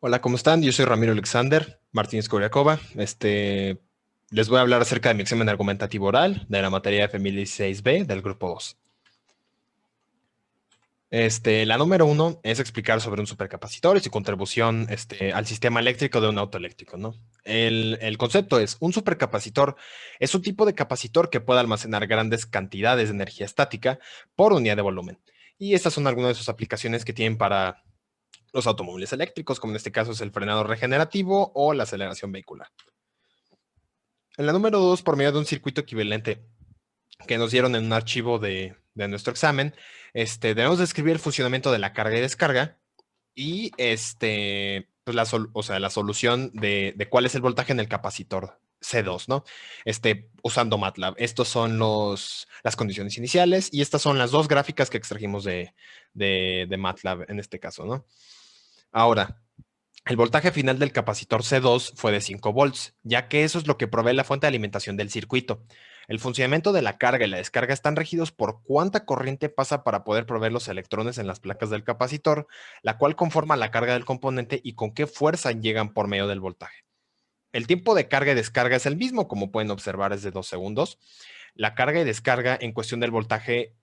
Hola, ¿cómo están? Yo soy Ramiro Alexander Martínez Coriacova. Les voy a hablar acerca de mi examen argumentativo oral de la materia FM16B del grupo 2. La número 1 es explicar sobre un supercapacitor y su contribución al sistema eléctrico de un auto eléctrico, ¿no? El concepto es, un supercapacitor es un tipo de capacitor que puede almacenar grandes cantidades de energía estática por unidad de volumen. Y estas son algunas de sus aplicaciones que tienen para los automóviles eléctricos, como en este caso es el frenado regenerativo o la aceleración vehicular. En la número 2, por medio de un circuito equivalente que nos dieron en un archivo de nuestro examen, debemos describir el funcionamiento de la carga y descarga y pues la solución de cuál es el voltaje en el capacitor C2, ¿no? Usando MATLAB. Estos son las condiciones iniciales y estas son las dos gráficas que extrajimos de MATLAB en este caso, ¿no? Ahora, el voltaje final del capacitor C2 fue de 5 volts, ya que eso es lo que provee la fuente de alimentación del circuito. El funcionamiento de la carga y la descarga están regidos por cuánta corriente pasa para poder proveer los electrones en las placas del capacitor, la cual conforma la carga del componente y con qué fuerza llegan por medio del voltaje. El tiempo de carga y descarga es el mismo, como pueden observar, es de 2 segundos. La carga y descarga en cuestión del voltaje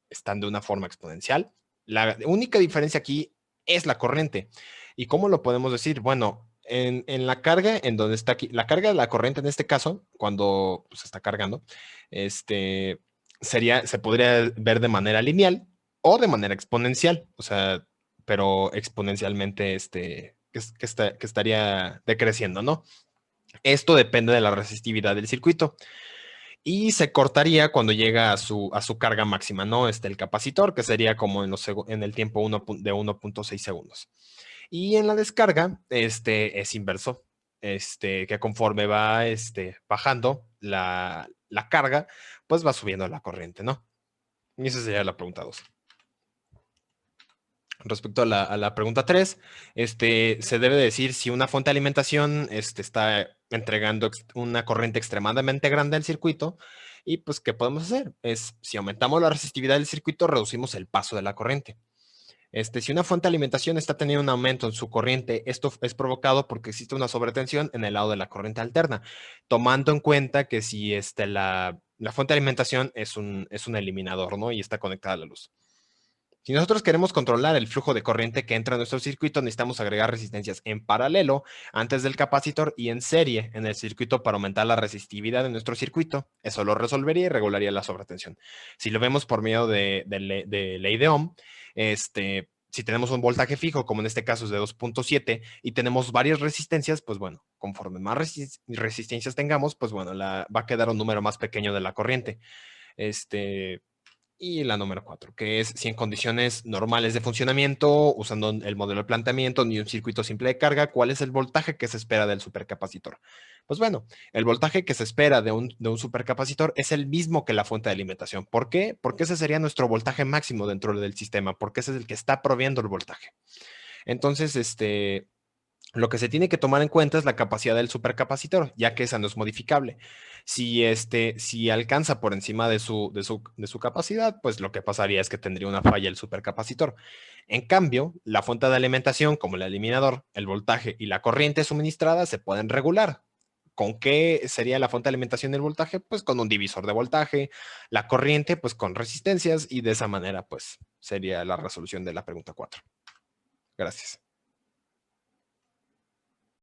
están de una forma exponencial. La única diferencia aquí es la corriente. ¿Y cómo lo podemos decir? Bueno, en la carga, en donde está aquí, la carga de la corriente en este caso, cuando se está cargando, se podría ver de manera lineal o de manera exponencial, o sea, pero exponencialmente, que estaría decreciendo, ¿no? Esto depende de la resistividad del circuito y se cortaría cuando llega a su carga máxima, ¿no? El capacitor, que sería como en el tiempo de 1.6 segundos. Y en la descarga, es inverso, que conforme va bajando la carga, pues va subiendo la corriente, ¿no? Y esa sería la pregunta 2. Respecto a la pregunta 3, se debe decir si una fuente de alimentación está entregando una corriente extremadamente grande al circuito. Y pues, ¿qué podemos hacer? Si aumentamos la resistividad del circuito, reducimos el paso de la corriente. Si una fuente de alimentación está teniendo un aumento en su corriente, esto es provocado porque existe una sobretensión en el lado de la corriente alterna, tomando en cuenta que si la fuente de alimentación es un eliminador, ¿no? Y está conectada a la luz. Si nosotros queremos controlar el flujo de corriente que entra a nuestro circuito, necesitamos agregar resistencias en paralelo antes del capacitor y en serie en el circuito para aumentar la resistividad de nuestro circuito. Eso lo resolvería y regularía la sobretensión. Si lo vemos por medio de ley de Ohm, si tenemos un voltaje fijo, como en este caso es de 2.7, y tenemos varias resistencias, pues bueno, conforme más resistencias tengamos, pues bueno, va a quedar un número más pequeño de la corriente. Y la número 4, que es si en condiciones normales de funcionamiento, usando el modelo de planteamiento ni un circuito simple de carga, ¿cuál es el voltaje que se espera del supercapacitor? Pues bueno, el voltaje que se espera de un supercapacitor es el mismo que la fuente de alimentación. ¿Por qué? Porque ese sería nuestro voltaje máximo dentro del sistema, porque ese es el que está proviendo el voltaje. Entonces, lo que se tiene que tomar en cuenta es la capacidad del supercapacitor, ya que esa no es modificable. Si alcanza por encima de su capacidad, pues lo que pasaría es que tendría una falla el supercapacitor. En cambio, la fuente de alimentación, como el eliminador, el voltaje y la corriente suministrada se pueden regular. ¿Con qué sería la fuente de alimentación del voltaje? Pues con un divisor de voltaje, la corriente, pues con resistencias, y de esa manera, pues sería la resolución de la pregunta 4. Gracias.